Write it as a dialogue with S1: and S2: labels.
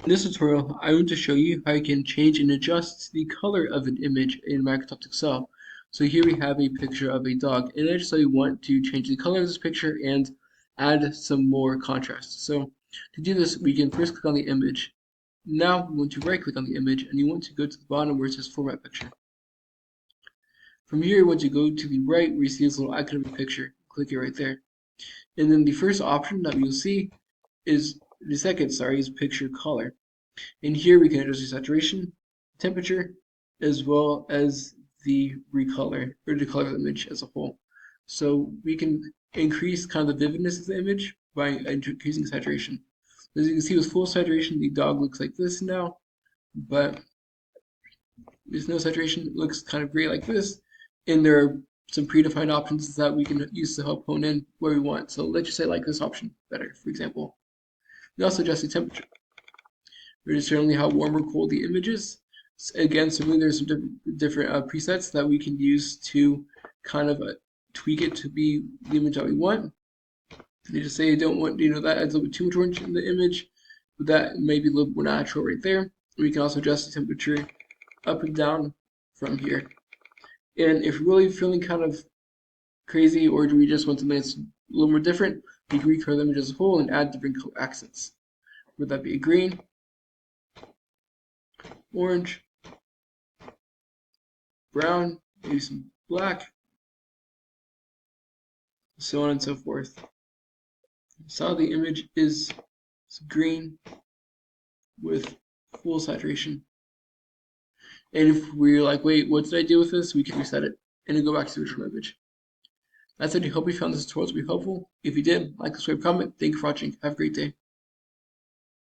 S1: In this tutorial, I want to show you how you can change and adjust the color of an image in Microsoft Excel. So here we have a picture of a dog, and I just so you want to change the color of this picture and add some more contrast. So to do this, we can first click on the image. Now we want to right click on the image, and you want to go to the bottom where it says Format Picture. From here, you want to go to the right where you see this little icon of a picture. Click it right there. And then the first option that you'll see is the second, is picture color. And here we can adjust the saturation, temperature, as well as the recolor or the color of the image as a whole. So we can increase kind of the vividness of the image by increasing saturation. As you can see with full saturation, the dog looks like this now, but with no saturation, it looks kind of gray like this. And there are some predefined options that we can use to help hone in where we want. So let's just say I like this option better, for example. We also adjust the temperature. We're determining how warm or cold the image is. Again, similarly, there's some different presets that we can use to kind of tweak it to be the image that we want. You just say you don't want, that adds a little bit too much orange in the image, but that may be a little more natural right there. We can also adjust the temperature up and down from here. And if you're really feeling kind of crazy, or do we just want something that's a little more different, we can recolor the image as a whole and add different color accents. Would that be a green, orange, brown, maybe some black, so on and so forth. So the image is green with full saturation. And if we're like, wait, what did I do with this? We can reset it and then go back to the original image. That's it. I hope you found this tutorial to be helpful. If you did, like, subscribe, comment. Thank you for watching. Have a great day.